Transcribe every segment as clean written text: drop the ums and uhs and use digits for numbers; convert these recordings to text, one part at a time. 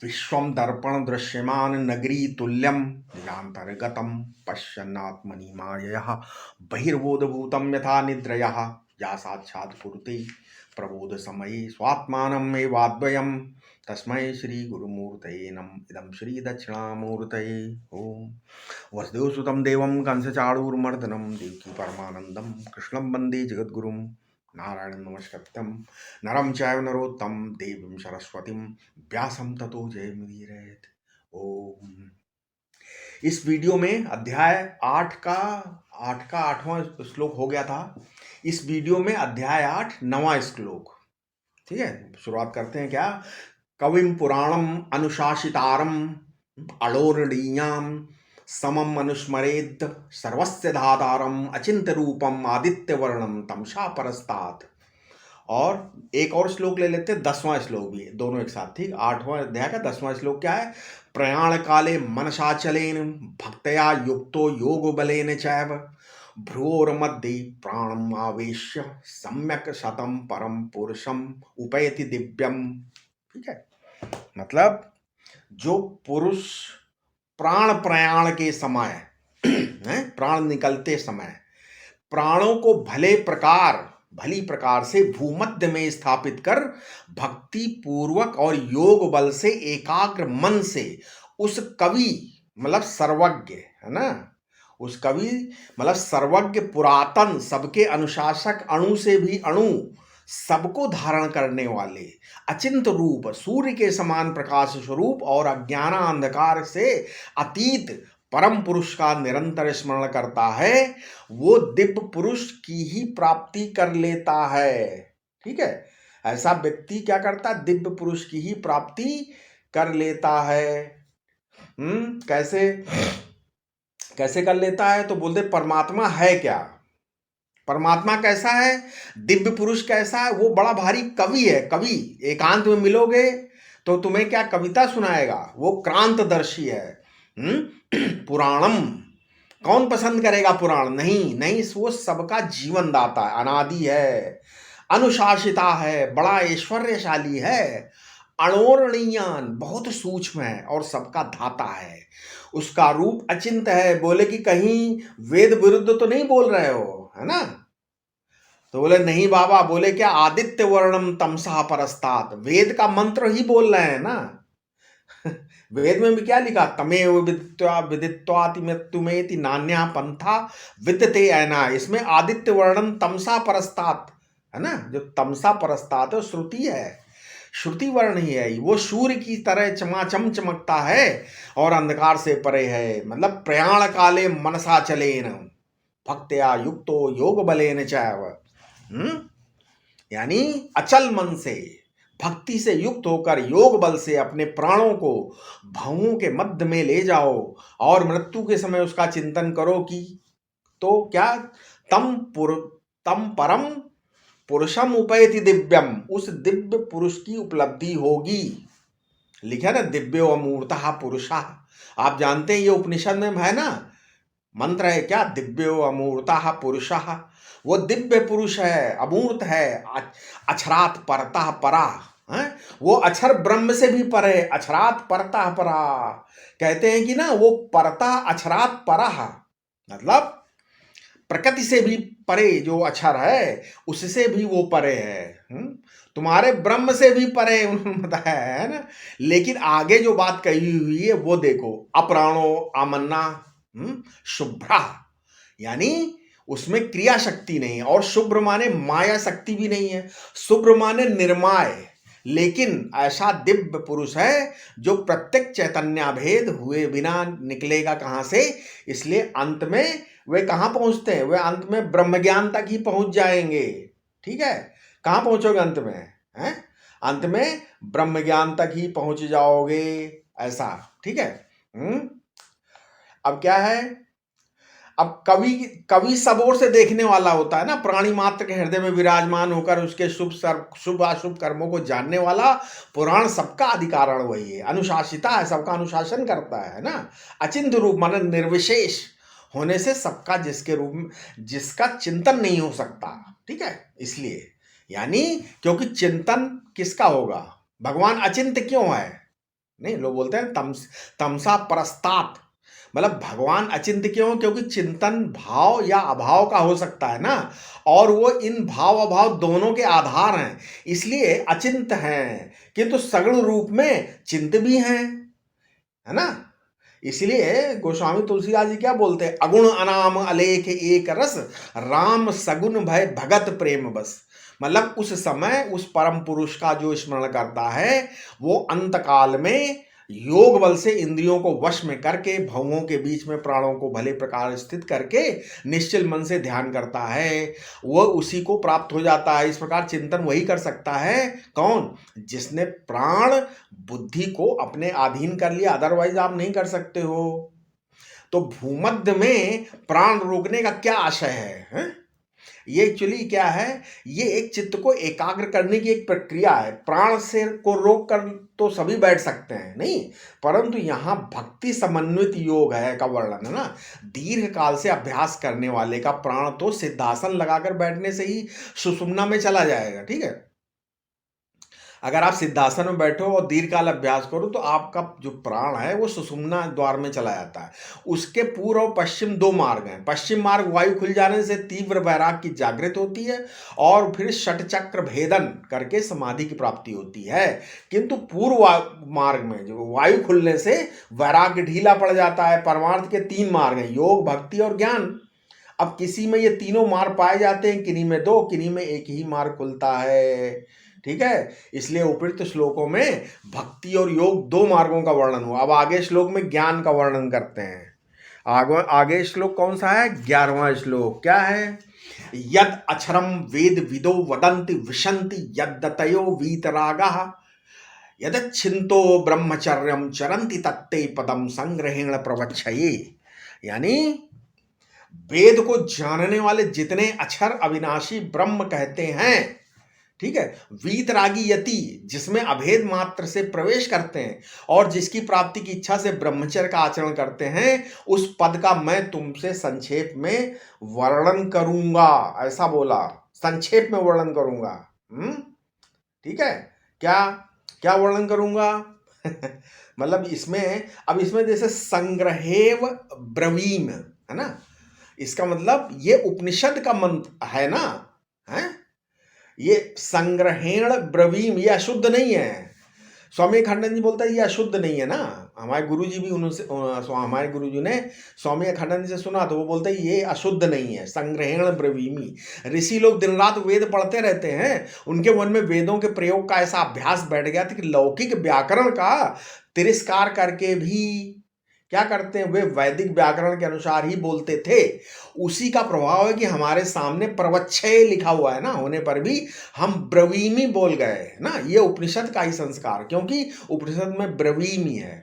विश्वं दर्पण दृश्यमान नगरी तुल्यं निरान्तर्गतं पश्यन्नात्मनि मायया बहिर्बोधभूतं यथा निद्रयः या साक्षात् कुरुते प्रबोधसमये स्वात्मानम् एवाद्वयं तस्मै श्रीगुरुमूर्तये नमः। इदं श्रीदक्षिणामूर्तये ॐ। वसुदेवसुतं देवं कंसचाणूरमर्दनं देवकी परमानन्दं कृष्णं वन्दे जगद्गुरुं। नारायणं नमस्कृत्यं नरं चैव नरोत्तमं देवीं सरस्वतीं व्यासं ततो जयमुदीरयेत्। ओम। इस वीडियो में अध्याय 8वां श्लोक हो गया था। इस वीडियो में अध्याय 8 9वां श्लोक। ठीक है, शुरुआत करते हैं। क्या? कविम पुराणम अनुशासितारम अड़ोरणीयाम समम अनुस्मरेद सर्वस्य धातारम अचिंत्य रूपम आदित्य वर्णम तमसा परस्तात्। और एक और श्लोक ले लेते हैं, 10वां श्लोक भी, दोनों एक साथ। ठीक, 8वां अध्याय का 10वां श्लोक क्या है? प्रयाण काले मनसाचलेन भक्तया युक्तो योग बलेन चैव भ्रुवोर्मध्ये प्राणम आवेश्य सम्यक शतम परम पुरुषम उपैति दिव्यम। ठीक है, मतलब जो पुरुष प्राण प्रयाण के समय प्राण निकलते समय प्राणों को भली प्रकार से भूमध्य में स्थापित कर भक्ति पूर्वक और योग बल से एकाग्र मन से उस कवि मतलब सर्वज्ञ है ना, उस कवि मतलब सर्वज्ञ पुरातन सबके अनुशासक अणु से भी अणु सबको धारण करने वाले अचिंत रूप सूर्य के समान प्रकाश स्वरूप और अज्ञान अंधकार से अतीत परम पुरुष का निरंतर स्मरण करता है, वो दिव्य पुरुष की ही प्राप्ति कर लेता है। ठीक है, ऐसा व्यक्ति क्या करता है? दिव्य पुरुष की ही प्राप्ति कर लेता है। कैसे कैसे कर लेता है? तो बोलते परमात्मा है क्या? परमात्मा कैसा है? दिव्य पुरुष कैसा है? वो बड़ा भारी कवि है। कवि एकांत में मिलोगे तो तुम्हें क्या कविता सुनाएगा? वो क्रांतदर्शी है। पुराणम कौन पसंद करेगा? पुराण नहीं नहीं, वो सबका जीवन दाता है, अनादि है, अनुशासिता है, बड़ा ऐश्वर्यशाली है, अणोरणीयान बहुत सूक्ष्म है और सबका धाता है। उसका रूप अचिंत है। बोले कि कहीं वेद विरुद्ध तो नहीं बोल रहे हो, है ना? तो बोले नहीं बाबा। बोले क्या? आदित्य वर्णम तमसा परस्तात्, वेद का मंत्र ही बोल रहे हैं ना। वेद में भी क्या लिखा? तमेव विदित्वा विदित्वाति मृत्युमेति नान्या पंथा विद्यते ऐना। इसमें आदित्य वर्णम तमसा परस्तात् है ना, जो तमसा परस्तात् है श्रुति है, श्रुति वर्ण ही है। वो सूर्य की तरह चमाचम चमकता है और अंधकार से परे है। मतलब प्रयाण काले मनसा चलेन भक्त्या युक्तो योग बलेन चैव। यानी अचल मन से भक्ति से युक्त होकर योग बल से अपने प्राणों को भवों के मध्य में ले जाओ और मृत्यु के समय उसका चिंतन करो कि तो क्या? तम परम पुरुषम उपैति दिव्यम, उस दिव्य पुरुष की उपलब्धि होगी। लिखा ना, दिव्यो अमूर्तः पुरुषः। आप जानते हैं ये उपनिषद में है ना, मंत्र है क्या? दिव्यो अमूर्तः पुरुषः। वो दिव्य पुरुष है, अमूर्त है, अक्षरात परतः परा है। वो अक्षर ब्रह्म से भी परे, अक्षरात परतः परा। कहते हैं कि ना वो परतः अक्षरात परा, मतलब प्रकृति से भी परे जो अक्षर है उससे भी वो परे है। तुम्हारे ब्रह्म से भी परे उन्होंने बताया है ना। लेकिन आगे जो बात कही हुई है वो देखो, अप्राणो आमन्ना शुभ्रा, यानी उसमें क्रिया शक्ति नहीं है। और शुभ्र माने माया शक्ति भी नहीं है, शुभ्र माने निर्माय। लेकिन ऐसा दिव्य पुरुष है जो प्रत्येक चैतन्याभेद हुए बिना निकलेगा कहां से? इसलिए अंत में वे कहां पहुंचते हैं? वे अंत में ब्रह्म ज्ञान तक ही पहुंच जाएंगे। ठीक है, कहां पहुंचोगे अंत में? हैं? अंत में ब्रह्म ज्ञान तक ही पहुंच जाओगे, ऐसा। ठीक है। अब क्या है? अब कवि सब ओर से देखने वाला होता है ना, प्राणी मात्र के हृदय में विराजमान होकर उसके शुभ अशुभ कर्मों को जानने वाला पुराण सबका अधिकारण वही है, अनुशासिता है, सबका अनुशासन करता है ना। अचिंत्य रूप माने निर्विशेष होने से सबका जिसके रूप में जिसका चिंतन नहीं हो सकता। ठीक है, इसलिए यानी क्योंकि चिंतन किसका होगा? भगवान अचिंत्य क्यों है? नहीं, लोग बोलते हैं तमसा परस्तात, मतलब भगवान अचिंत्य क्यों? क्योंकि चिंतन भाव या अभाव का हो सकता है ना, और वो इन भाव अभाव दोनों के आधार हैं, इसलिए अचिंत्य हैं, किंतु सगुण रूप में चिंत भी हैं, है ना। इसलिए गोस्वामी तुलसीदास जी क्या बोलते हैं? अगुण अनाम अलेख एक रस, राम सगुन भय भगत प्रेम बस। मतलब उस समय उस परम पुरुष का जो स्मरण करता है, वो अंत काल में योग बल से इंद्रियों को वश में करके, भवों के बीच में प्राणों को भले प्रकार स्थित करके निश्चल मन से ध्यान करता है, वह उसी को प्राप्त हो जाता है। इस प्रकार चिंतन वही कर सकता है, कौन? जिसने प्राण बुद्धि को अपने अधीन कर लिया, अदरवाइज आप नहीं कर सकते हो। तो भूमध्य में प्राण रोकने का क्या आशय है? ये एक्चुअली क्या है? ये एक चित्त को एकाग्र करने की एक प्रक्रिया है। प्राण से को रोक कर तो सभी बैठ सकते हैं, नहीं, परंतु यहाँ भक्ति समन्वित योग है का वर्णन है ना। दीर्घ काल से अभ्यास करने वाले का प्राण तो सिद्धासन लगाकर बैठने से ही सुषुम्ना में चला जाएगा, ठीक है। अगर आप सिद्धासन में बैठो और दीर्घकाल अभ्यास करो तो आपका जो प्राण है वो सुषुम्ना द्वार में चला जाता है। उसके पूर्व और पश्चिम दो मार्ग हैं। पश्चिम मार्ग वायु खुल जाने से तीव्र वैराग की जागृत होती है और फिर षटचक्र भेदन करके समाधि की प्राप्ति होती है, किंतु पूर्व मार्ग में जो वायु खुलने से वैराग्य ढीला पड़ जाता है। परमार्थ के तीन मार्ग हैं, योग, भक्ति और ज्ञान। अब किसी में ये तीनों मार्ग पाए जाते हैं, किन्हीं में दो, किन्हीं में एक ही मार्ग खुलता है, ठीक है। इसलिए उपयुक्त श्लोकों में भक्ति और योग दो मार्गों का वर्णन हुआ। अब आगे श्लोक में ज्ञान का वर्णन करते हैं। आगे श्लोक कौन सा है? 11वां श्लोक। क्या है? यद अक्षरम वेद विदो वदन्ति विशन्ति यद्दतयो वीतरागः यदच्छिन्तो ब्रह्मचर्यम चरन्ति तत्ते पदम संग्रहेण प्रवक्षये। यानी वेद को जानने वाले जितने अक्षर अविनाशी ब्रह्म कहते हैं, ठीक है, वीतरागी यति जिसमें अभेद मात्र से प्रवेश करते हैं और जिसकी प्राप्ति की इच्छा से ब्रह्मचर्य का आचरण करते हैं, उस पद का मैं तुमसे संक्षेप में वर्णन करूंगा। ऐसा बोला, संक्षेप में वर्णन करूंगा। ठीक है, क्या क्या वर्णन करूंगा? मतलब इसमें जैसे संग्रहेव ब्रवीम है ना, इसका मतलब ये उपनिषद का मंत्र है ना, है ये संग्रहेण ब्रवीम, ये अशुद्ध नहीं है। स्वामी अखंडन जी बोलता है ये अशुद्ध नहीं है ना। हमारे गुरुजी भी उनसे, हमारे गुरुजी ने स्वामी अखंडन जी से सुना तो वो बोलते हैं ये अशुद्ध नहीं है, संग्रहेण ब्रवीमी। ऋषि लोग दिन रात वेद पढ़ते रहते हैं, उनके मन में वेदों के प्रयोग का ऐसा अभ्यास बैठ गया था कि लौकिक व्याकरण का तिरस्कार करके भी क्या करते हैं, वे वैदिक व्याकरण के अनुसार ही बोलते थे। उसी का प्रभाव है कि हमारे सामने प्रवच्छय लिखा हुआ है ना होने पर भी हम ब्रवीमी बोल गए ना। ये उपनिषद का ही संस्कार, क्योंकि उपनिषद में ब्रवीमी है।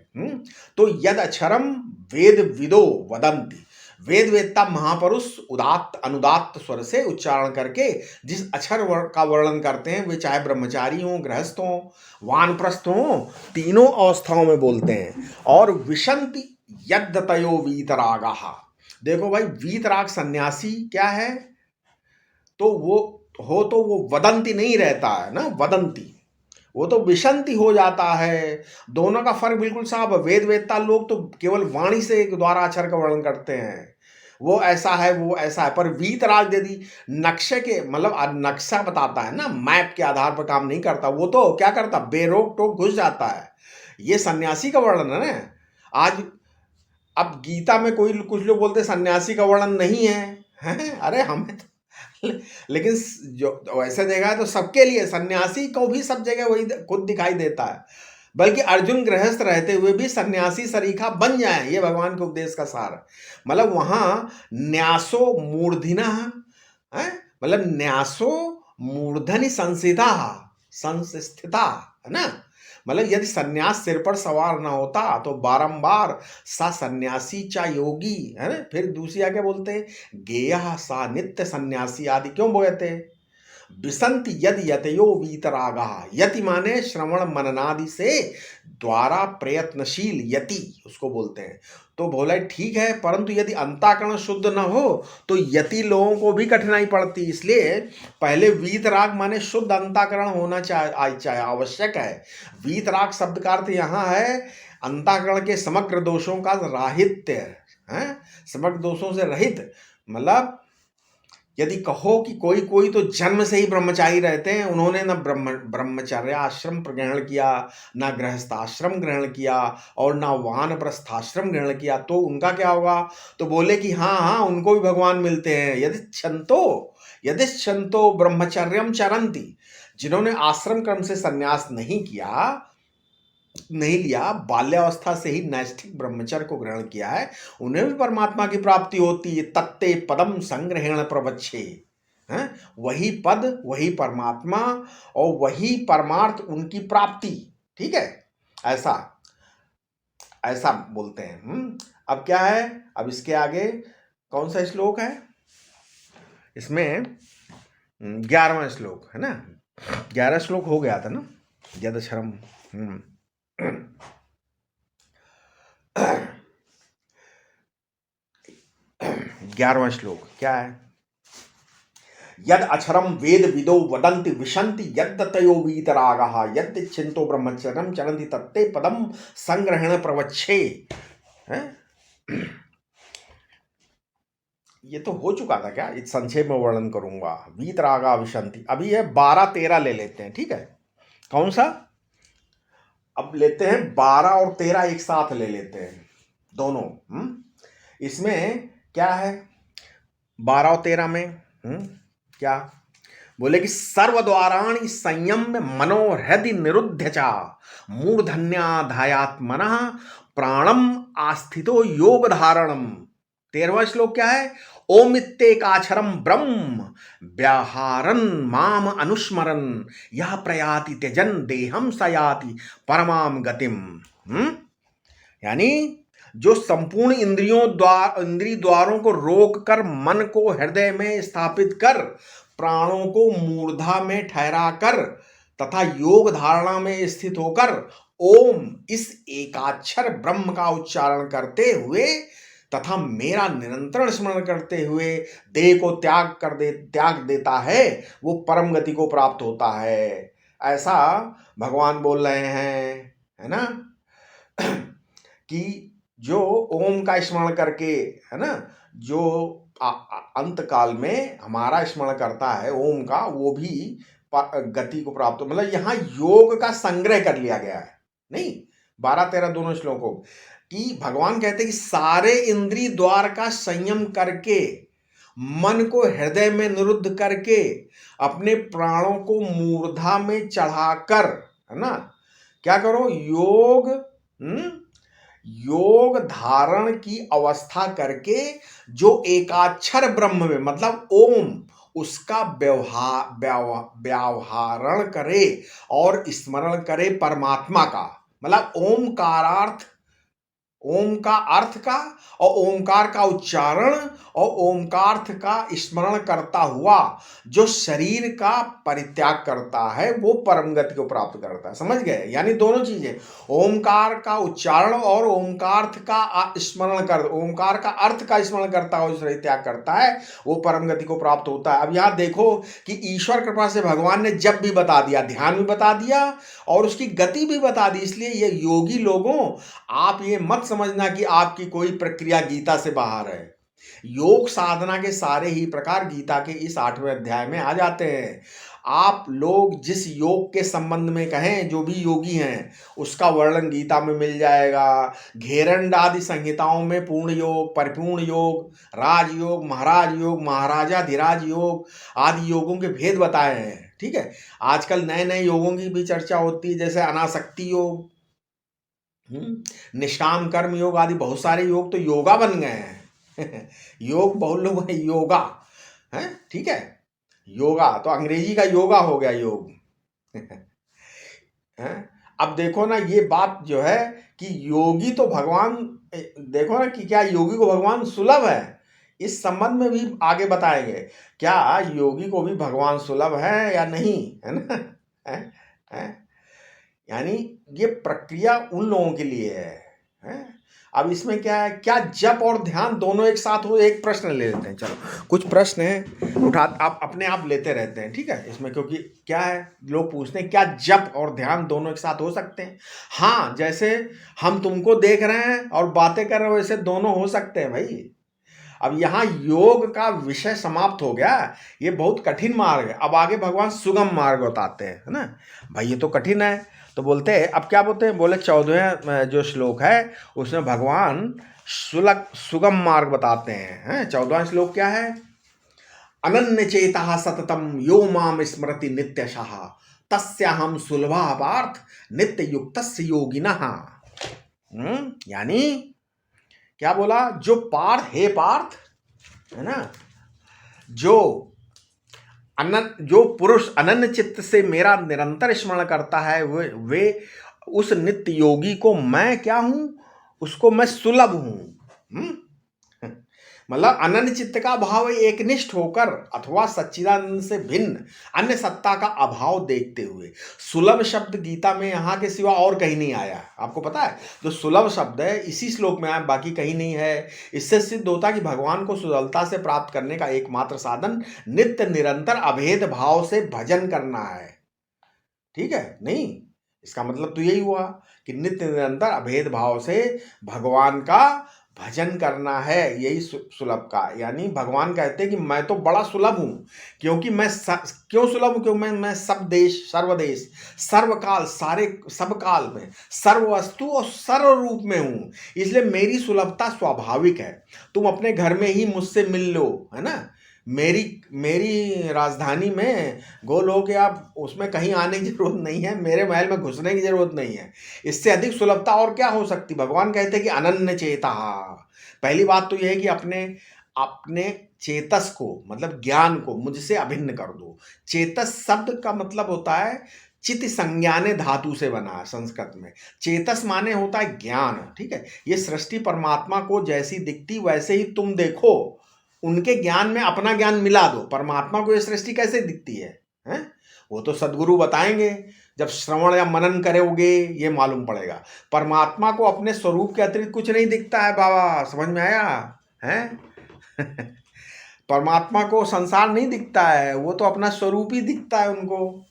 तो यद अक्षरम वेद विदो वदंती, वेद वेदता महापुरुष उदात्त अनुदात्त स्वर से उच्चारण करके जिस अक्षर का वर्णन करते हैं, वे चाहे ब्रह्मचारी हों, गृहस्थ हों, वानप्रस्थ हों, तीनों अवस्थाओं में बोलते हैं। और विशंति यद्दतयो वीतरागः, देखो भाई वीतराग सन्यासी क्या है? तो वो वदंती नहीं रहता है ना, वदंती वो तो विशंति हो जाता है। दोनों का फर्क बिल्कुल साफ है। वेद वेदता लोग तो केवल वाणी से द्वारा अक्षर का वर्णन करते हैं, वो ऐसा है वो ऐसा है। पर वीतराग यदि नक्शे के मतलब नक्शा बताता है ना, मैप के आधार पर काम नहीं करता, वो तो क्या करता, बेरोक टोक घुस जाता है। ये सन्यासी का वर्णन है ना। आज अब गीता में कुछ लोग बोलते हैं सन्यासी का वर्णन नहीं है, हैं? अरे हमें तो लेकिन जो वैसे देखा है तो सबके लिए सन्यासी को भी सब जगह वही खुद दिखाई देता है। बल्कि अर्जुन गृहस्थ रहते हुए भी सन्यासी सरीखा बन जाए, ये भगवान के उपदेश का सार है। मतलब वहां न्यासो मूर्धिना है, मतलब न्यासो मूर्धनि संस्थिता है ना। मतलब यदि सन्यास सिर पर सवार ना होता तो बारंबार सा सन्यासी चा योगी है ना। फिर दूसरी आगे बोलते हैं गेया सा नित्य सन्यासी आदि क्यों बोलते हैं? विसंति यद यतयो वीतरागा। यति माने श्रवण मननादि से द्वारा प्रयत्नशील यति उसको बोलते हैं। तो बोला ठीक है, परंतु यदि अंतःकरण शुद्ध न हो तो यति लोगों को भी कठिनाई पड़ती, इसलिए पहले वीतराग माने शुद्ध अंतःकरण होना चाहिए आवश्यक है। वीतराग शब्द का अर्थ यहाँ है अंतःकरण के समग्र दोषों का राहित्य है, समग्र दोषों से रहित। मतलब यदि कहो कि कोई कोई तो जन्म से ही ब्रह्मचारी रहते हैं, उन्होंने न ब्रह्मचर्य आश्रम ग्रहण किया, ना गृहस्थाश्रम ग्रहण किया और ना वानप्रस्थाश्रम ग्रहण किया, तो उनका क्या होगा? तो बोले कि हाँ हाँ उनको भी भगवान मिलते हैं। यदि ब्रह्मचर्यम चरंती, जिन्होंने आश्रम क्रम से संन्यास नहीं लिया, बाल्यावस्था से ही नैष्ठिक ब्रह्मचर्य को ग्रहण किया है, उन्हें भी परमात्मा की प्राप्ति होती है। तत्ते पदम संग्रहण प्रवच्छे, हैं वही पद वही परमात्मा और वही परमार्थ उनकी प्राप्ति। ठीक है, ऐसा बोलते हैं। अब क्या है, अब इसके आगे कौन सा श्लोक है? इसमें 11वां श्लोक है ना, 11 श्लोक हो गया था ना, यद शर्म 11वां श्लोक क्या है? यद अक्षरम वेद विदो वदन्ति विशन्ति यद्दतयो वीतरागः यद्चिन्तो ब्रह्मचर्यं चरन्ति तत्ते पदम संग्रहण प्रवच्छे। ये तो हो चुका था क्या? इस संक्षेप में वर्णन करूंगा। वीतरागा विशन्ति, अभी है 12-13 ले लेते हैं। ठीक है, कौन सा? अब लेते हैं 12 और 13 एक साथ ले लेते हैं दोनों। इसमें क्या है 12 और 13 में? क्या बोले कि सर्वद्वाराणि संयम्य मनोहृदि निरुध्य चा मूर्धन्याधायात्मनः प्राणम आस्थितो योग धारणम। 13वां श्लोक क्या है? ओमित्येकाक्षरम ब्रह्म व्याहारन माम अनुस्मरन यह प्रयाति त्यजन देहम सयाति परमाम गतिम। यानी जो संपूर्ण इंद्रिय द्वारों को रोक कर मन को हृदय में स्थापित कर प्राणों को मूर्धा में ठहरा कर तथा योग धारणा में स्थित होकर ओम इस एकाक्षर ब्रह्म का उच्चारण करते हुए तथा मेरा निरंतर स्मरण करते हुए देह को त्याग देता है, वो परम गति को प्राप्त होता है। ऐसा भगवान बोल रहे हैं, है ना, कि जो ओम का स्मरण करके, है ना, जो अंत काल में हमारा स्मरण करता है ओम का, वो भी गति को प्राप्त। मतलब यहाँ योग का संग्रह कर लिया गया है, नहीं 12-13 दोनों श्लोकों कि भगवान कहते हैं कि सारे इंद्रिय द्वार का संयम करके मन को हृदय में निरुद्ध करके अपने प्राणों को मूर्धा में चढ़ाकर, है ना, क्या करो? योग धारण की अवस्था करके जो एकाक्षर ब्रह्म में मतलब ओम उसका व्यावहारण करे और स्मरण करे परमात्मा का। मतलब ओम का अर्थ का और ओमकार का उच्चारण और ओमकार का स्मरण करता हुआ जो शरीर का परित्याग करता है वो परम गति को प्राप्त करता है। समझ गए? यानी दोनों चीजें, ओमकार का उच्चारण और ओमकार का स्मरण कर, ओमकार का अर्थ का स्मरण करता हुआ जो शरीर त्याग करता है वो परम गति को प्राप्त होता है। अब यहाँ देखो कि ईश्वर कृपा से भगवान ने जब भी बता दिया, ध्यान भी बता दिया और उसकी गति भी बता दी। इसलिए ये योगी लोगों, आप ये मत समझना कि आपकी कोई प्रक्रिया गीता से बाहर है। योग साधना के सारे ही प्रकार गीता के इस 8वें अध्याय में आ जाते हैं। आप लोग जिस योग के संबंध में कहें, जो भी योगी हैं उसका वर्णन गीता में मिल जाएगा। घेरंड आदि संहिताओं में पूर्ण योग, परिपूर्ण योग, राजयोग, महाराज योग, महाराजाधिराज योग आदि योगों के भेद बताए हैं। ठीक है, आजकल नए नए योगों की भी चर्चा होती है, जैसे अनासक्ति योग, निष्काम कर्म योग आदि बहुत सारे योग तो योगा बन गए हैं। योग बहुत लोग हैं योगा है। ठीक है, योगा तो अंग्रेजी का योगा हो गया योग। अब देखो ना, ये बात जो है कि योगी तो भगवान, देखो ना कि क्या योगी को भगवान सुलभ है। इस संबंध में भी आगे बताएंगे क्या योगी को भी भगवान सुलभ है या नहीं, है ना। है? है? यानी ये प्रक्रिया उन लोगों के लिए है? अब इसमें क्या है, क्या जप और ध्यान दोनों एक साथ हो? एक प्रश्न ले लेते हैं, चलो कुछ प्रश्न हैं उठा, आप अपने आप लेते रहते हैं, ठीक है इसमें, क्योंकि क्या है लोग पूछते हैं क्या जप और ध्यान दोनों एक साथ हो सकते हैं? हाँ, जैसे हम तुमको देख रहे हैं और बातें कर रहे हो, वैसे दोनों हो सकते हैं भाई। अब यहाँ योग का विषय समाप्त हो गया, ये बहुत कठिन मार्ग है। अब आगे भगवान सुगम मार्ग बताते हैं, है ना। भाई ये तो कठिन है, तो बोलते हैं, अब क्या बोलते हैं, बोले 14वें जो श्लोक है उसमें भगवान सुगम मार्ग बताते हैं। 14वां श्लोक क्या है, अनन्य चेता सततम यो माम स्मृति नित्यशः तस्याहम सुलभा पार्थ नित्य युक्तस्य योगिनः। यानी क्या बोला, जो पार्थ, हे पार्थ, है ना, जो पुरुष अनन्य चित्त से मेरा निरंतर स्मरण करता है वे उस नित्य योगी को मैं क्या हूं, उसको मैं सुलभ हूं। मतलब अनन्य चित्त का भाव एकनिष्ठ होकर अथवा सच्चिदानंद से भिन्न अन्य सत्ता का अभाव देखते हुए। सुलभ शब्द गीता में यहाँ के सिवा और कहीं नहीं आया, आपको पता है। जो सुलभ शब्द है इसी श्लोक में आया, बाकी कहीं नहीं है। इससे सिद्ध होता कि भगवान को सुलभता से प्राप्त करने का एकमात्र साधन नित्य निरंतर अभेद भाव से भजन करना है, ठीक है। नहीं, इसका मतलब तो यही हुआ कि नित्य निरंतर अभेद भाव से भगवान का भजन करना है, यही सुलभ का। यानी भगवान कहते हैं कि मैं तो बड़ा सुलभ हूं, क्योंकि मैं क्यों सुलभ हूं, क्योंकि मैं सब देश सर्वदेश सर्वकाल सारे सब काल में सर्व वस्तु और सर्व रूप में हूं, इसलिए मेरी सुलभता स्वाभाविक है। तुम अपने घर में ही मुझसे मिल लो, है ना। मेरी राजधानी में गोल हो के आप उसमें कहीं आने की जरूरत नहीं है, मेरे महल में घुसने की जरूरत नहीं है। इससे अधिक सुलभता और क्या हो सकती। भगवान कहते हैं कि अनन्य चेता। पहली बात तो यह है कि अपने चेतस को, मतलब ज्ञान को मुझसे अभिन्न कर दो। चेतस शब्द का मतलब होता है चित्त संज्ञाने धातु से बना है संस्कृत में। चेतस माने होता है ज्ञान, ठीक है। ये सृष्टि परमात्मा को जैसी दिखती वैसे ही तुम देखो, उनके ज्ञान में अपना ज्ञान मिला दो। परमात्मा को ये सृष्टि कैसे दिखती है? वो तो सदगुरु बताएंगे, जब श्रवण या मनन करोगे ये मालूम पड़ेगा। परमात्मा को अपने स्वरूप के अतिरिक्त कुछ नहीं दिखता है बाबा, समझ में आया है? परमात्मा को संसार नहीं दिखता है, वो तो अपना स्वरूप ही दिखता है उनको।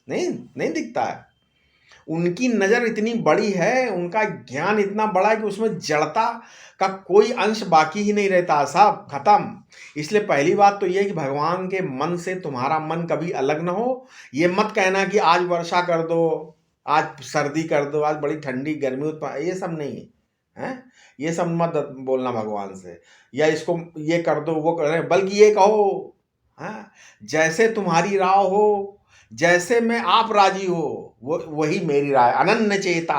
नहीं दिखता है। उनकी नज़र इतनी बड़ी है, उनका ज्ञान इतना बड़ा है कि उसमें जड़ता का कोई अंश बाकी ही नहीं रहता, सब खत्म। इसलिए पहली बात तो ये है कि भगवान के मन से तुम्हारा मन कभी अलग ना हो। ये मत कहना कि आज वर्षा कर दो, आज सर्दी कर दो, आज बड़ी ठंडी गर्मी ये सब नहीं है। ये सब मत बोलना भगवान से, या इसको ये कर दो वो कर, बल्कि ये कहो जैसे तुम्हारी राह हो, जैसे में आप राजी हो, वो वही मेरी राय, अनन्य चेता।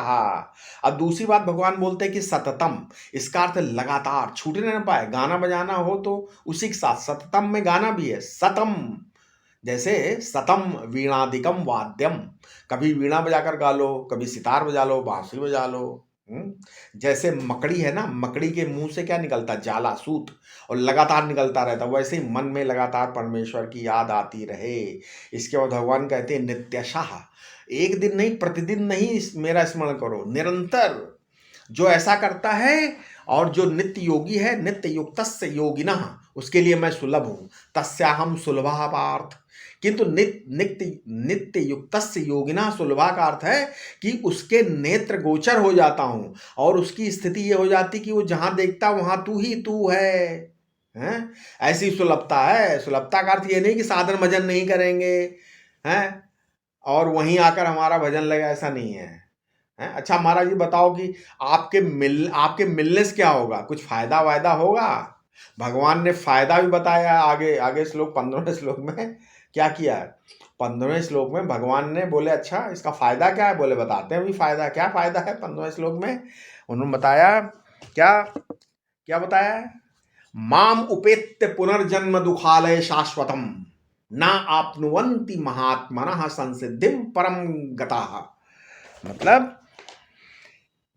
अब दूसरी बात भगवान बोलते हैं कि सततम, इसका अर्थ लगातार, छूटने ना पाए। गाना बजाना हो तो उसी के साथ सततम में गाना भी है, सतम। जैसे सतम वीणादिकम वाद्यम, कभी वीणा बजाकर गा लो, कभी सितार बजा लो, बांसुरी बजा लो। जैसे मकड़ी है ना, मकड़ी के मुंह से क्या निकलता, जाला, सूत, और लगातार निकलता रहता, वैसे ही मन में लगातार परमेश्वर की याद आती रहे। इसके बाद भगवान कहते हैं नित्यशः, एक दिन नहीं, प्रतिदिन नहीं मेरा स्मरण करो, निरंतर। जो ऐसा करता है और जो नित्य योगी है, नित्य युक्तस्य योगिनः, उसके लिए मैं सुलभ हूं। तस्याहम सुलभः पार्थ। किंतु नित्य युक्तस्य योगिना सुलभा का अर्थ है कि उसके नेत्र गोचर हो जाता हूं, और उसकी स्थिति ये हो जाती कि वो जहां देखता वहां तू ही तू है। ऐसी सुलभता है। सुलभता का अर्थ ये नहीं कि साधन भजन नहीं करेंगे हैं और वहीं आकर हमारा भजन लगा, ऐसा नहीं है। अच्छा महाराज जी बताओ कि आपके मिलने से क्या होगा, कुछ फायदा वायदा होगा? भगवान ने फायदा भी बताया आगे श्लोक 15वें श्लोक में क्या किया है। 15वें श्लोक में भगवान ने बोले अच्छा इसका फायदा क्या है, बोले बताते हैं अभी फायदा। क्या फायदा है 15वें श्लोक में? उन्होंने बताया क्या बताया, माम उपेत्य पुनर्जन्म दुखालय शाश्वतम ना आपनुवंति महात्मनः संसिद्धिम परम गताः। मतलब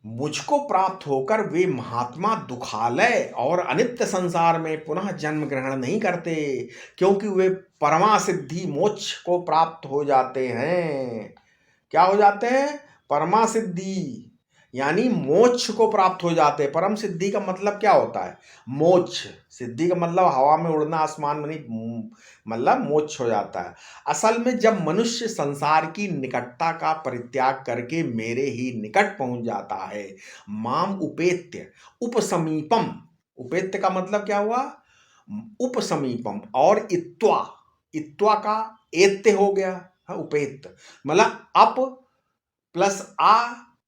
मुझको प्राप्त होकर वे महात्मा दुखालय और अनित्य संसार में पुनः जन्म ग्रहण नहीं करते, क्योंकि वे परमा सिद्धि मोक्ष को प्राप्त हो जाते हैं। क्या हो जाते हैं? परमा सिद्धि, यानी मोक्ष को प्राप्त हो जाते हैं। परम सिद्धि का मतलब क्या होता है? मोक्ष। सिद्धि का मतलब हवा में उड़ना, आसमान में नहीं, मतलब मोक्ष हो जाता है। असल में जब मनुष्य संसार की निकटता का परित्याग करके मेरे ही निकट पहुंच जाता है, माम उपेत्य उपसमीपम, उपेत्य का मतलब क्या हुआ? उपसमीपम, और इत्वा, इत्वा का एत्य हो गया, उपेत्य मतलब अप प्लस आ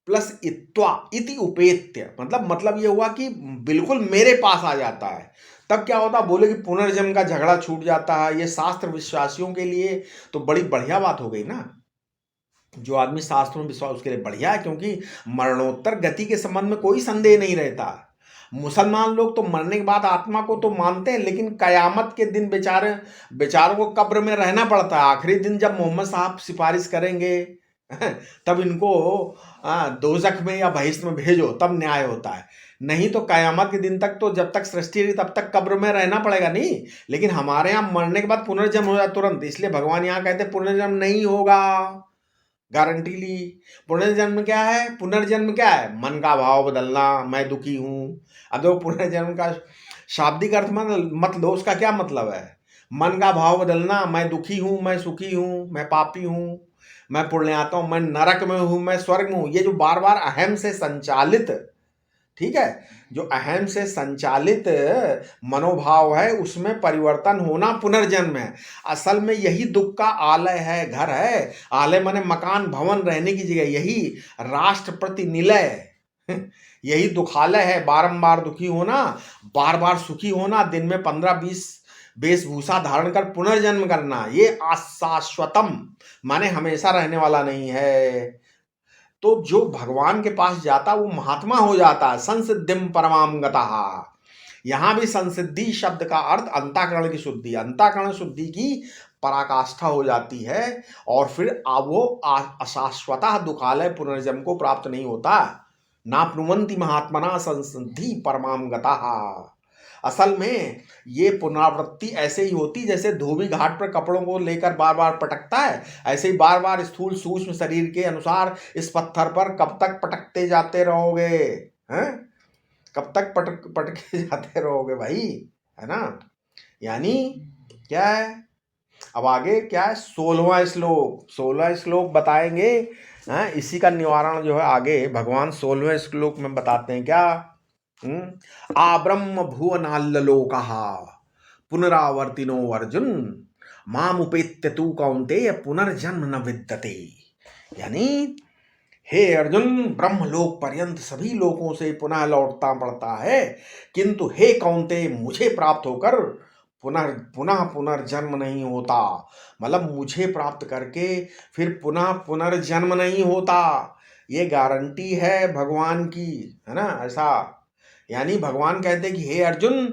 प्लस इत्वा इति उपेत्य, मतलब ये हुआ कि बिल्कुल मेरे पास आ जाता है। तब क्या होता? बोले कि पुनर्जन्म का झगड़ा छूट जाता है। ये शास्त्र विश्वासियों के लिए तो बड़ी बढ़िया बात हो गई ना। जो आदमी शास्त्रों में विश्वास, उसके लिए बढ़िया है, क्योंकि मरणोत्तर गति के संबंध में कोई संदेह नहीं रहता। मुसलमान लोग तो मरने के बाद आत्मा को तो मानते हैं, लेकिन कयामत के दिन बेचारों को कब्र में रहना पड़ता है। आखिरी दिन जब मोहम्मद साहब सिफारिश करेंगे तब इनको दोजख में या बहिश्त में भेजो, तब न्याय होता है। नहीं तो कयामत के दिन तक तो, जब तक सृष्टि रही तब तक कब्र में रहना पड़ेगा। नहीं, लेकिन हमारे यहाँ मरने के बाद पुनर्जन्म हो जाए तुरंत, इसलिए भगवान यहाँ कहते हैं पुनर्जन्म नहीं होगा। गारंटी ली। पुनर्जन्म क्या है? पुनर्जन्म क्या है? मन का भाव बदलना, मैं दुखी हूं। अब देखो, पुनर्जन्म का शाब्दिक अर्थ मत लो, उसका क्या मतलब है? मन का भाव बदलना, मैं दुखी हूं, मैं सुखी हूं, मैं पापी हूं, मैं पुण्यात्मा हूं, मैं नरक में हूं, मैं स्वर्ग में हूं। ये जो बार बार अहम से संचालित, ठीक है, जो अहम से संचालित मनोभाव है, उसमें परिवर्तन होना पुनर्जन्म है। असल में यही दुख का आलय है, घर है। आलय माने मकान, भवन, रहने की जगह। यही राष्ट्र प्रतिनिलय यही दुखालय है। बारंबार दुखी होना, बार बार सुखी होना, दिन में 15-20 वेशभूषा धारण कर पुनर्जन्म करना, ये अशाश्वतम माने हमेशा रहने वाला नहीं है। तो जो भगवान के पास जाता वो महात्मा हो जाता है। संसिद्धिम परमाम गतः। यहां भी संसिद्धि शब्द का अर्थ अंतःकरण की शुद्धि, अंतःकरण शुद्धि की पराकाष्ठा हो जाती है, और फिर वो अशाश्वतः दुखालय पुनर्जन्म को प्राप्त नहीं होता। नाप्नुवन्ति महात्मना संसिद्धि परमाम गतः। असल में ये पुनरावृत्ति ऐसे ही होती जैसे धोबी घाट पर कपड़ों को लेकर बार बार पटकता है, ऐसे ही बार बार स्थूल सूक्ष्म शरीर के अनुसार इस पत्थर पर कब तक पटकते जाते रहोगे? हैं? कब तक पटके जाते रहोगे भाई? है ना? यानी क्या है? अब आगे क्या है? 16वां श्लोक, 16 श्लोक बताएंगे। इसी का निवारण जो है आगे भगवान 16वें श्लोक में बताते हैं। क्या? आब्रह्म भुवनाल्लोकः पुनरावर्तिनो अर्जुन मामुपेत्य तु कौन्तेय पुनर्जन्म न विद्यते। यानी हे अर्जुन, ब्रह्मलोक पर्यंत सभी लोगों से पुनः लौटता पड़ता है, किंतु हे कौन्तेय, मुझे प्राप्त होकर पुनः पुनर्जन्म नहीं होता। मतलब मुझे प्राप्त करके फिर पुनः पुनर्जन्म नहीं होता। ये गारंटी है भगवान की, है ना? ऐसा यानी भगवान कहते हैं कि हे अर्जुन,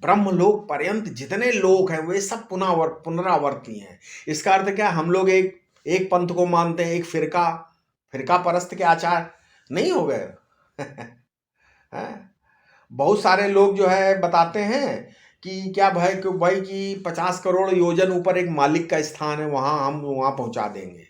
ब्रह्मलोक पर्यंत जितने लोग हैं वे सब पुनरावर्ती हैं। इसका अर्थ क्या? हम लोग एक पंथ को मानते हैं, एक फिरका परस्त के आचार नहीं हो गए हैं? बहुत सारे लोग जो है बताते हैं कि क्या भाई कि 50 करोड़ योजन ऊपर एक मालिक का स्थान है, वहां हम वहां पहुंचा देंगे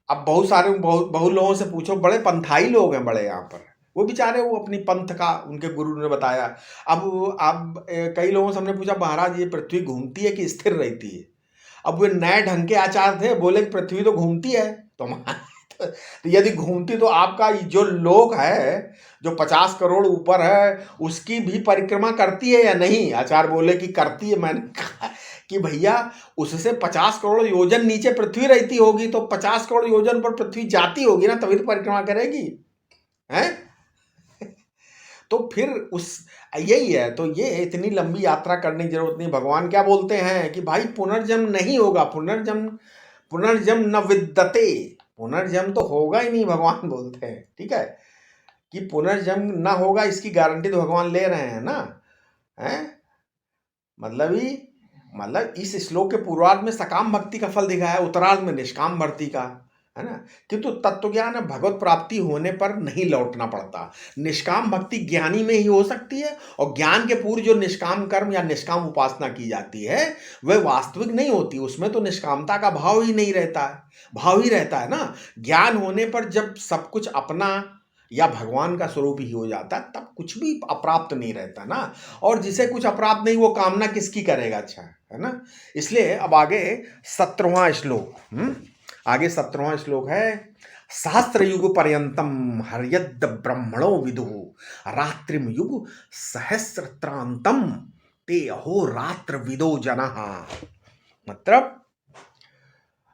अब बहुत लोगों से पूछो, बड़े पंथाई लोग हैं बड़े यहाँ पर, वो बेचारे वो अपनी पंथ का उनके गुरु ने बताया। अब कई लोगों से हमने पूछा, महाराज ये पृथ्वी घूमती है कि स्थिर रहती है? अब वे नए ढंग के आचार थे, बोले कि पृथ्वी तो घूमती है। तो यदि घूमती तो आपका जो लोक है, जो 50 करोड़ ऊपर है, उसकी भी परिक्रमा करती है या नहीं? आचार्य बोले कि करती है। मैंने कहा कि भैया, उससे 50 करोड़ योजन नीचे पृथ्वी रहती होगी, तो 50 करोड़ योजन पर पृथ्वी जाती होगी ना, तभी तो परिक्रमा करेगी, हैं? तो फिर यही है। तो ये इतनी लंबी यात्रा करने की जरूरत नहीं। भगवान क्या बोलते हैं कि भाई पुनर्जन्म नहीं होगा, पुनर्जन्म न विद्यते, पुनर्जन्म तो होगा ही नहीं, भगवान बोलते हैं। ठीक है, कि पुनर्जन्म ना होगा, इसकी गारंटी तो भगवान ले रहे हैं ना। हैं? मतलब इस श्लोक के पूर्वार्ध में सकाम भक्ति का फल दिखाया है, उत्तरार्ध में निष्काम भक्ति का। है ना। किंतु तत्व ज्ञान भगवत प्राप्ति होने पर नहीं लौटना पड़ता। निष्काम भक्ति ज्ञानी में ही हो सकती है, और ज्ञान के पूर्व जो निष्काम कर्म या निष्काम उपासना की जाती है वह वास्तविक नहीं होती, उसमें तो निष्कामता का भाव ही नहीं रहता है, भाव ही रहता है ना। ज्ञान होने पर जब सब कुछ अपना या भगवान का स्वरूप ही हो जाता है तब कुछ भी अप्राप्त नहीं रहता ना। और जिसे कुछ अप्राप्त नहीं वो कामना किसकी करेगा, अच्छा है ना। इसलिए अब आगे 17वां श्लोक, आगे 17वां श्लोक है, सहस्त्र युग पर्यंतम हर्यद ब्रह्मणो विदु रात्रिम युग सहस्रत्रांतम ते अहो रात्र विदो जनः। मतलब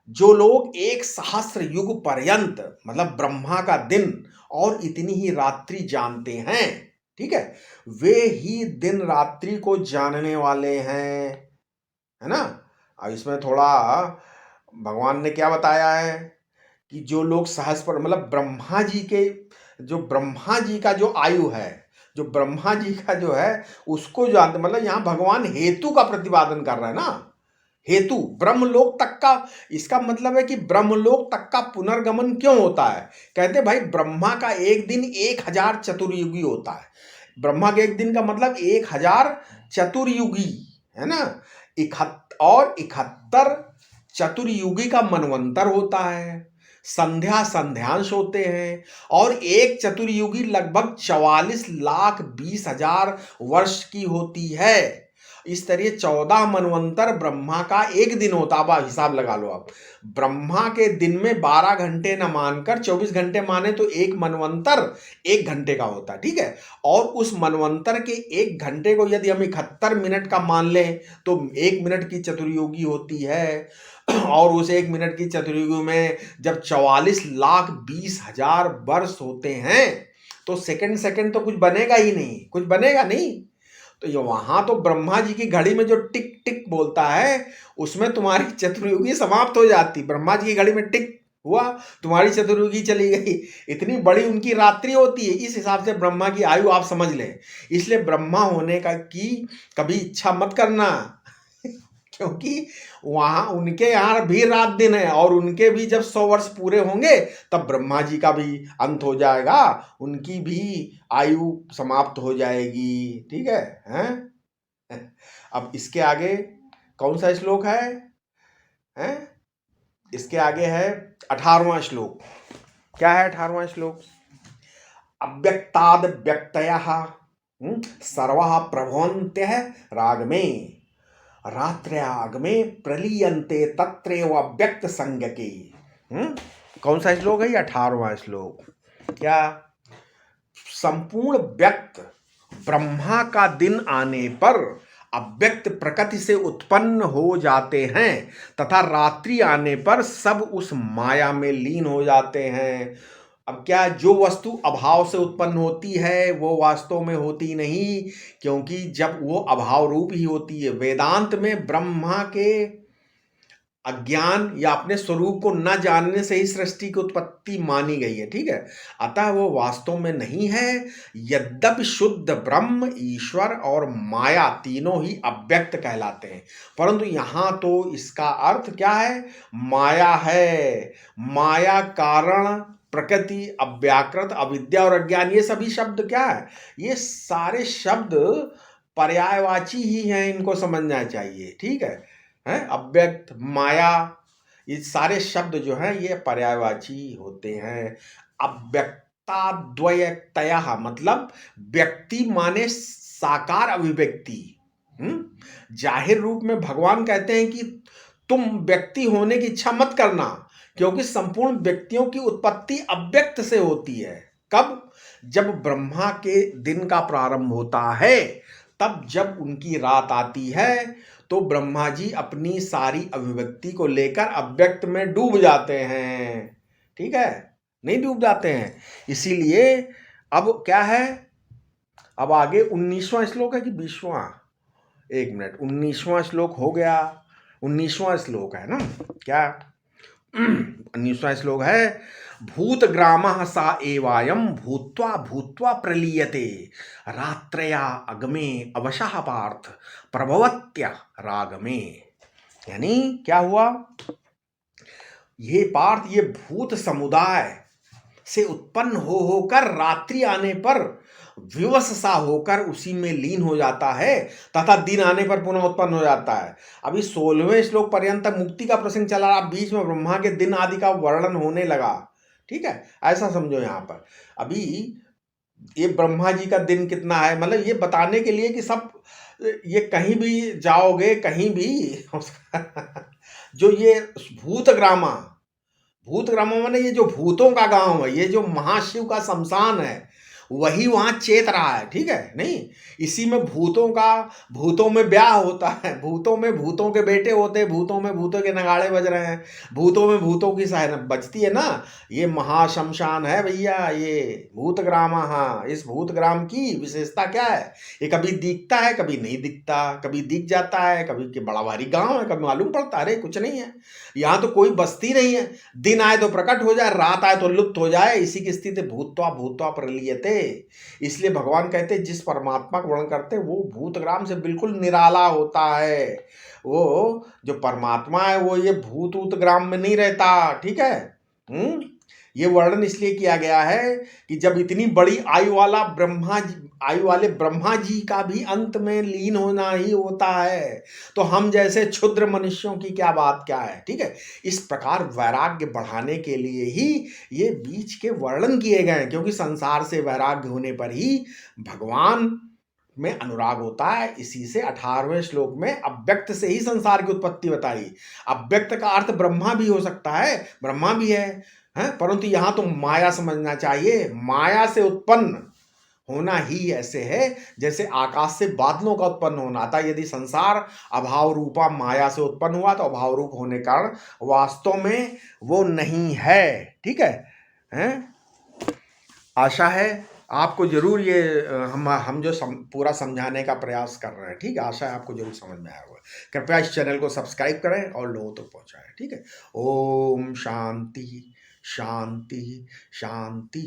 जो लोग एक सहस्त्र युग पर्यंत मतलब ब्रह्मा का दिन और इतनी ही रात्रि जानते हैं, ठीक है, वे ही दिन रात्रि को जानने वाले हैं, है ना। अब इसमें थोड़ा भगवान ने क्या बताया है कि जो लोग सहस्त्र मतलब ब्रह्मा जी के, जो ब्रह्मा जी का जो आयु है, जो ब्रह्मा जी का जो है उसको जानते, मतलब यहाँ भगवान हेतु का प्रतिपादन कर रहे हैं ना। हेतु ब्रह्मलोक तक का, इसका मतलब है कि ब्रह्मलोक तक का पुनर्गमन क्यों होता है। कहते भाई ब्रह्मा का एक दिन 1000 चतुर्युगी होता है। ब्रह्मा के एक दिन का मतलब 1000 चतुर्युगी, है ना। 71 चतुर्युगी का मनवंतर होता है, संध्या संध्यांश होते हैं, और एक चतुर्युगी लगभग 44,20,000 वर्ष की होती है। इस तरह 14 मनवंतर ब्रह्मा का एक दिन होता। अब हिसाब लगा लो आप, ब्रह्मा के दिन में 12 घंटे न मानकर 24 घंटे माने तो एक मनवंतर 1 घंटे का होता है, ठीक है। और उस मनवंतर के 1 घंटे को यदि हम 71 मिनट का मान लें तो 1 मिनट की चतुर्युगी होती है। और उस 1 मिनट की चतुर्युगी में जब 44,20,000 वर्ष होते हैं तो सेकंड सेकंड तो कुछ बनेगा ही नहीं, कुछ बनेगा नहीं। तो ये वहां तो ब्रह्मा जी की घड़ी में जो टिक टिक बोलता है उसमें तुम्हारी चतुर्युगी समाप्त हो जाती। ब्रह्मा जी की घड़ी में टिक हुआ, तुम्हारी चतुर्युगी चली गई। इतनी बड़ी उनकी रात्रि होती है, इस हिसाब से ब्रह्मा की आयु आप समझ लें। इसलिए ब्रह्मा होने का की कभी इच्छा मत करना क्योंकि वहां उनके यहाँ भी रात दिन है, और उनके भी जब 100 वर्ष पूरे होंगे तब ब्रह्मा जी का भी अंत हो जाएगा, उनकी भी आयु समाप्त हो जाएगी, ठीक है, हैं? अब इसके आगे कौन सा श्लोक है, हैं? इसके आगे है 18वां श्लोक। क्या है 18वां श्लोक? अव्यक्ताद व्यक्तयः सर्वः प्रभवन्त्यः रागमे रात्र्यागमे प्रलीयन्ते तत्रैव अव्यक्त संज्ञके। कौन सा श्लोक है ये? 18वां श्लोक। क्या? संपूर्ण व्यक्त ब्रह्मा का दिन आने पर अव्यक्त प्रकृति से उत्पन्न हो जाते हैं तथा रात्रि आने पर सब उस माया में लीन हो जाते हैं। अब क्या, जो वस्तु अभाव से उत्पन्न होती है वो वास्तव में होती नहीं, क्योंकि जब वो अभाव रूप ही होती है। वेदांत में ब्रह्मा के अज्ञान या अपने स्वरूप को न जानने से ही सृष्टि की उत्पत्ति मानी गई है, ठीक है। अतः वो वास्तव में नहीं है। यद्यपि शुद्ध ब्रह्म, ईश्वर और माया तीनों ही अव्यक्त कहलाते हैं, परंतु यहाँ तो इसका अर्थ क्या है? माया है। माया कारण, प्रकृति, अव्याकृत, अविद्या और अज्ञान, ये सभी शब्द क्या है? ये सारे शब्द पर्यायवाची ही हैं, इनको समझना चाहिए, ठीक है। अव्यक्त, माया, ये सारे शब्द जो हैं ये पर्यायवाची होते हैं। अव्यक्ताद्वयतयः मतलब व्यक्ति माने साकार अभिव्यक्ति। जाहिर रूप में भगवान कहते हैं कि तुम व्यक्ति होने की इच्छा मत करना, क्योंकि संपूर्ण व्यक्तियों की उत्पत्ति अव्यक्त से होती है। कब? जब ब्रह्मा के दिन का प्रारंभ होता है, तब जब उनकी रात आती है तो ब्रह्मा जी अपनी सारी अभिव्यक्ति को लेकर अव्यक्त में डूब जाते हैं, ठीक है, नहीं डूब जाते हैं। इसीलिए अब क्या है, अब आगे 19वां श्लोक है कि 20वां? 1 मिनट, 19वां श्लोक हो गया। 19वां श्लोक है ना, क्या? 19वां श्लोक है, भूतग्रामः सा एवायं भूत्वा भूत्वा प्रलीयते रात्रया अगमे अवशः पार्थ प्रभवत्य रागमे। यानी क्या हुआ? ये पार्थ, ये भूत समुदाय से उत्पन्न हो होकर रात्रि आने पर विवश सा होकर उसी में लीन हो जाता है तथा दिन आने पर पुनः उत्पन्न हो जाता है। अभी 16वें श्लोक पर्यंत तक मुक्ति का प्रसंग चला रहा, बीच में ब्रह्मा के दिन आदि का वर्णन होने लगा। ठीक है, ऐसा समझो यहाँ पर। अभी ये ब्रह्मा जी का दिन कितना है, मतलब ये बताने के लिए कि सब ये कहीं भी जाओगे, कहीं भी जो ये भूतग्रामा, भूतग्रामा माने ये जो भूतों का गांव है, ये जो महाशिव का शमशान है, वही वहां चेत रहा है। ठीक है, नहीं इसी में भूतों का, भूतों में ब्याह होता है, भूतों में भूतों के बेटे होते हैं, भूतों में भूतों के नगाड़े बज रहे हैं, भूतों में भूतों की सहना बजती है ना। ये महाशमशान है भैया, ये भूतग्राम। हाँ, इस भूतग्राम की विशेषता क्या है, ये कभी दिखता है कभी नहीं दिखता, कभी दिख जाता है, कभी के बड़ा भारी गांव है, कभी मालूम पड़ता है अरे कुछ नहीं है, यहाँ तो कोई बस्ती नहीं है, दिन आए तो प्रकट हो जाए, रात आए तो लुप्त हो जाए, इसी की स्थिति भूत्वा भूत्वा प्रलीयते। इसलिए भगवान कहते जिस परमात्मा का वर्णन करते वो भूतग्राम से बिल्कुल निराला होता है। वो जो परमात्मा है वो ये भूत ऊत ग्राम में नहीं रहता। ठीक है, ये वर्णन इसलिए किया गया है कि जब इतनी बड़ी आयु वाला आयु वाले ब्रह्मा जी का भी अंत में लीन होना ही होता है, तो हम जैसे क्षुद्र मनुष्यों की क्या बात क्या है। ठीक है, इस प्रकार वैराग्य बढ़ाने के लिए ही ये बीच के वर्णन किए गए हैं, क्योंकि संसार से वैराग्य होने पर ही भगवान में अनुराग होता है। इसी से 18वें श्लोक में अव्यक्त से ही संसार की उत्पत्ति बताई। अव्यक्त का अर्थ ब्रह्मा भी हो सकता है, ब्रह्मा भी है, परंतु यहां तो माया समझना चाहिए। माया से उत्पन्न होना ही ऐसे है जैसे आकाश से बादलों का उत्पन्न होना था। यदि संसार अभाव रूपा माया से उत्पन्न हुआ तो अभाव रूप होने का कारण वास्तव में वो नहीं है। ठीक है? आशा है आपको जरूर ये हम जो पूरा समझाने का प्रयास कर रहे हैं, ठीक है, आशा है आपको जरूर समझ में आया होगा। कृपया इस चैनल को सब्सक्राइब करें और लोगों तक पहुंचाएं। ठीक है, ओम शांति शांति शांति।